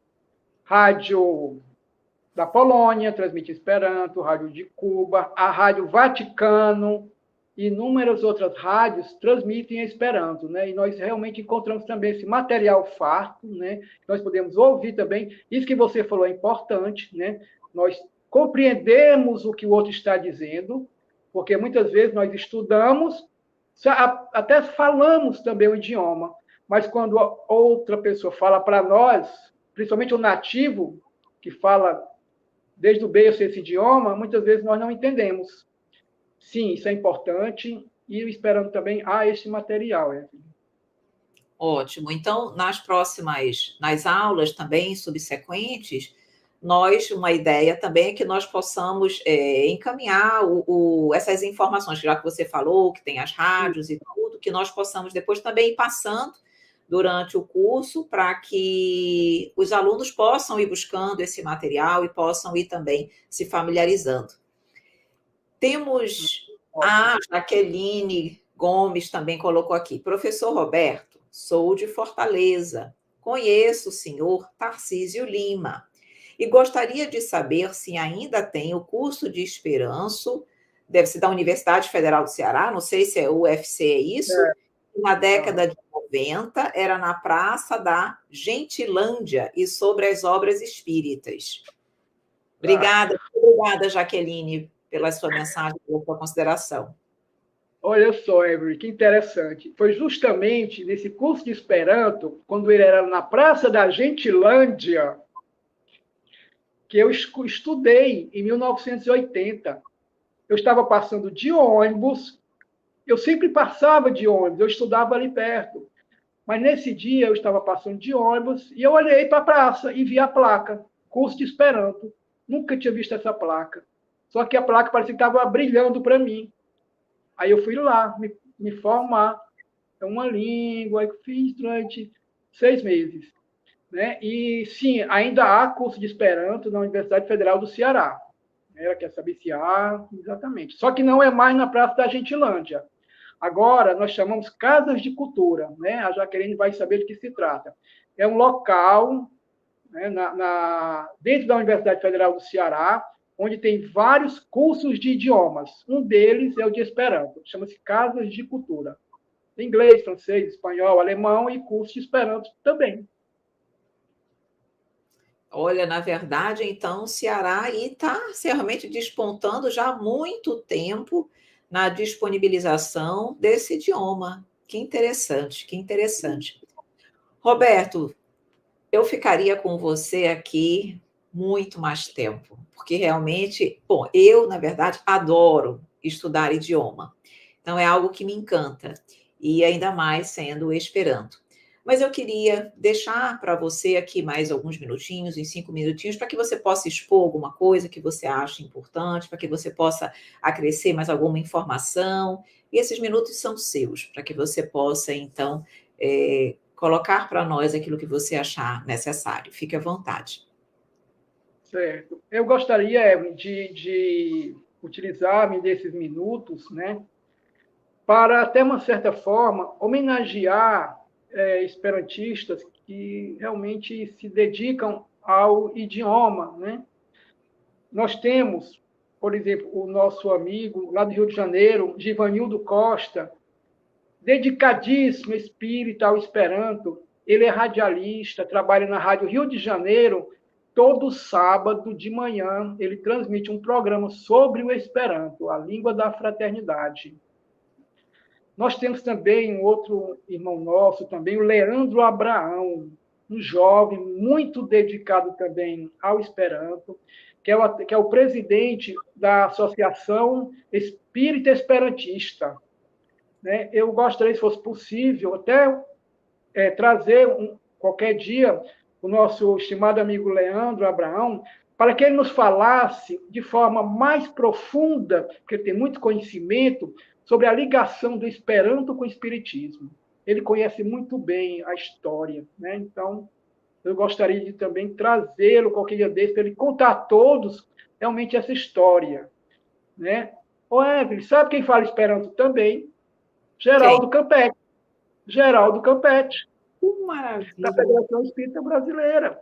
Rádio da Polônia transmite Esperanto, Rádio de Cuba, a Rádio Vaticano, e inúmeras outras rádios transmitem Esperanto, né? E nós realmente encontramos também esse material farto, né? Nós podemos ouvir também. Isso que você falou é importante, né? Nós compreendemos o que o outro está dizendo, porque muitas vezes nós estudamos, até falamos também o idioma, mas quando outra pessoa fala para nós, principalmente o nativo, que fala desde o berço esse idioma, muitas vezes nós não entendemos. Sim, isso é importante, e esperando também esse material. Ótimo. Então, nas aulas também subsequentes, uma ideia também é que nós possamos encaminhar essas informações, já que você falou, que tem as rádios e tudo, que nós possamos depois também ir passando durante o curso para que os alunos possam ir buscando esse material e possam ir também se familiarizando. Temos a Jaqueline Gomes também colocou aqui. Professor Roberto, sou de Fortaleza. Conheço o senhor Tarcísio Lima e gostaria de saber se ainda tem o curso de Esperanto, deve ser da Universidade Federal do Ceará, não sei se é UFC, é isso? Na década de 90, era na Praça da Gentilândia e sobre as obras espíritas. Obrigada, Jaqueline, pela sua mensagem, pela sua consideração. Olha só, Every, que interessante. Foi justamente nesse curso de Esperanto, quando ele era na Praça da Gentilândia, que eu estudei em 1980. Eu estava passando de ônibus, eu sempre passava de ônibus, eu estudava ali perto. Mas nesse dia eu estava passando de ônibus e eu olhei para a praça e vi a placa, curso de Esperanto. Nunca tinha visto essa placa. Só que a placa parecia que estava brilhando para mim. Aí eu fui lá me formar. É uma língua que eu fiz durante 6 meses. Né? E, sim, ainda há curso de Esperanto na Universidade Federal do Ceará. Ela quer saber se há, exatamente. Só que não é mais na Praça da Gentilândia. Agora, nós chamamos Casas de Cultura. Né? A Jaqueline vai saber de que se trata. É um local, né, dentro da Universidade Federal do Ceará, onde tem vários cursos de idiomas. Um deles é o de Esperanto, chama-se Casas de Cultura. Inglês, francês, espanhol, alemão e curso de Esperanto também. Olha, na verdade, então, o Ceará está realmente despontando já há muito tempo na disponibilização desse idioma. Que interessante, que interessante. Roberto, eu ficaria com você aqui muito mais tempo, porque realmente, bom, eu, na verdade, adoro estudar idioma. Então, é algo que me encanta, e ainda mais sendo o Esperanto. Mas eu queria deixar para você aqui mais alguns minutinhos, uns 5 minutinhos, para que você possa expor alguma coisa que você acha importante, para que você possa acrescer mais alguma informação. E esses minutos são seus, para que você possa, então, colocar para nós aquilo que você achar necessário. Fique à vontade. Certo. Eu gostaria de utilizar-me desses minutos, né, para, até uma certa forma, homenagear esperantistas que realmente se dedicam ao idioma, né? Nós temos, por exemplo, o nosso amigo lá do Rio de Janeiro, Givanildo Costa, dedicadíssimo espírita ao Esperanto. Ele é radialista, trabalha na Rádio Rio de Janeiro. Todo sábado de manhã ele transmite um programa sobre o Esperanto, a língua da fraternidade. Nós temos também um outro irmão nosso, também o Leandro Abraão, um jovem muito dedicado também ao Esperanto, que é o presidente da Associação Espírita Esperantista. Né? Eu gostaria, se fosse possível, até trazer qualquer dia o nosso estimado amigo Leandro Abraão, para que ele nos falasse de forma mais profunda, porque ele tem muito conhecimento, sobre a ligação do Esperanto com o Espiritismo. Ele conhece muito bem a história, né? Então, eu gostaria de também trazê-lo qualquer dia desse, para ele contar a todos realmente essa história, né? Ô, Evelyn, sabe quem fala Esperanto também? Geraldo Campetti. Geraldo Campetti. Maravilha. Da Federação Espírita Brasileira.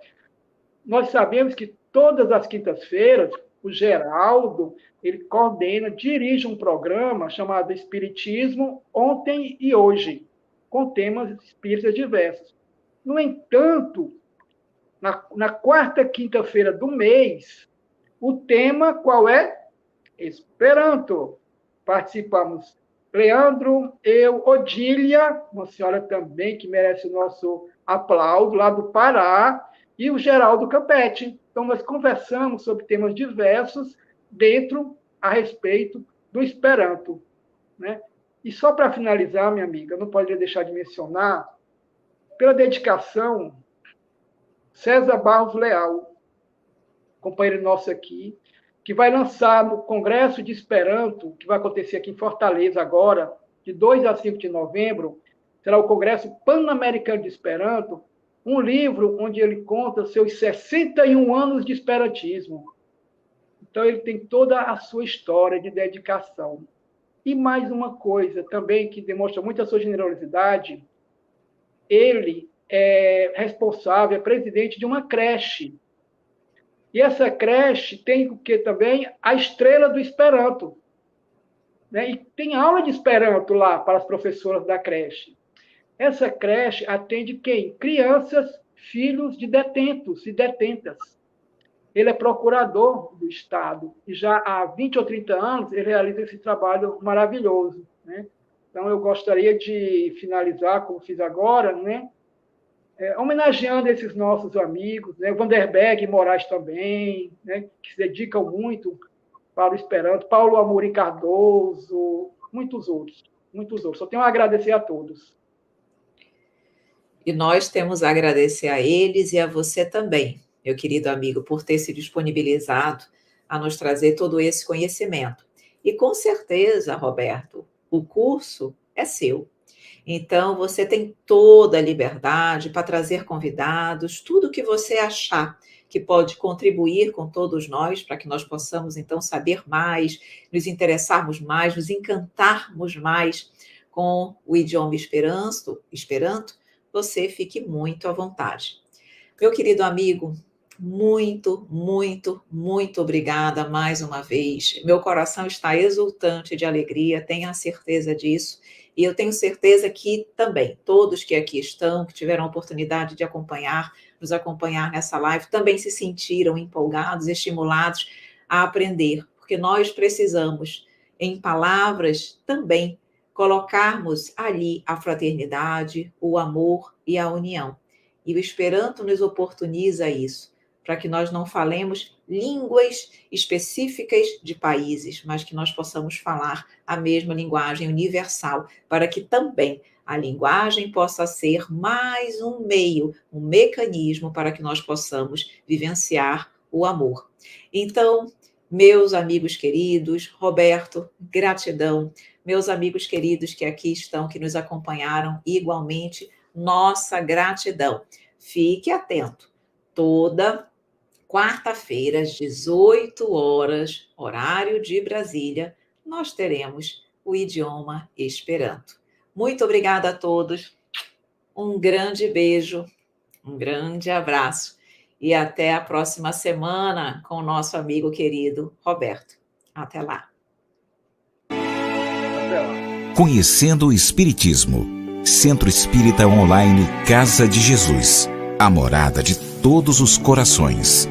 Nós sabemos que todas as quintas-feiras, o Geraldo, ele coordena, dirige um programa chamado Espiritismo Ontem e Hoje, com temas espíritas diversos. No entanto, na quarta quinta-feira do mês, o tema qual é? Esperanto. Participamos Leandro, eu, Odília, uma senhora também que merece o nosso aplauso, lá do Pará, e o Geraldo Campetti. Então, nós conversamos sobre temas diversos a respeito do Esperanto. Né? E só para finalizar, minha amiga, não poderia deixar de mencionar, pela dedicação, César Barros Leal, companheiro nosso aqui, que vai lançar no Congresso de Esperanto, que vai acontecer aqui em Fortaleza agora, de 2 a 5 de novembro, será o Congresso Pan-Americano de Esperanto, um livro onde ele conta seus 61 anos de esperantismo. Então, ele tem toda a sua história de dedicação. E mais uma coisa também que demonstra muito a sua generosidade, ele é responsável, é presidente de uma creche. E essa creche tem o que também? A estrela do Esperanto. Né? E tem aula de Esperanto lá para as professoras da creche. Essa creche atende quem? Crianças, filhos de detentos e detentas. Ele é procurador do Estado e já há 20 ou 30 anos ele realiza esse trabalho maravilhoso. Né? Então, eu gostaria de finalizar, como fiz agora, né? Homenageando esses nossos amigos, né? Vanderberg Moraes também, né? Que se dedicam muito para o Esperanto, Paulo Amorim Cardoso, muitos outros. Só tenho a agradecer a todos. E nós temos a agradecer a eles e a você também, meu querido amigo, por ter se disponibilizado a nos trazer todo esse conhecimento. E com certeza, Roberto, o curso é seu. Então, você tem toda a liberdade para trazer convidados, tudo que você achar que pode contribuir com todos nós, para que nós possamos, então, saber mais, nos interessarmos mais, nos encantarmos mais com o idioma Esperanto, você fique muito à vontade. Meu querido amigo, muito, muito, muito obrigada mais uma vez. Meu coração está exultante de alegria, tenha certeza disso. E eu tenho certeza que também todos que aqui estão, que tiveram a oportunidade de nos acompanhar nessa live, também se sentiram empolgados, estimulados a aprender, porque nós precisamos, em palavras também, colocarmos ali a fraternidade, o amor e a união. E o Esperanto nos oportuniza isso, para que nós não falemos línguas específicas de países, mas que nós possamos falar a mesma linguagem universal, para que também a linguagem possa ser mais um meio, um mecanismo para que nós possamos vivenciar o amor. Então, meus amigos queridos, Roberto, gratidão. Meus amigos queridos que aqui estão, que nos acompanharam, igualmente, nossa gratidão. Fique atento. Toda quarta-feira, às 18 horas, horário de Brasília, nós teremos o idioma Esperanto. Muito obrigada a todos. Um grande beijo, um grande abraço e até a próxima semana com o nosso amigo querido Roberto. Até lá. Conhecendo o Espiritismo. Centro Espírita Online Casa de Jesus. A morada de todos os corações.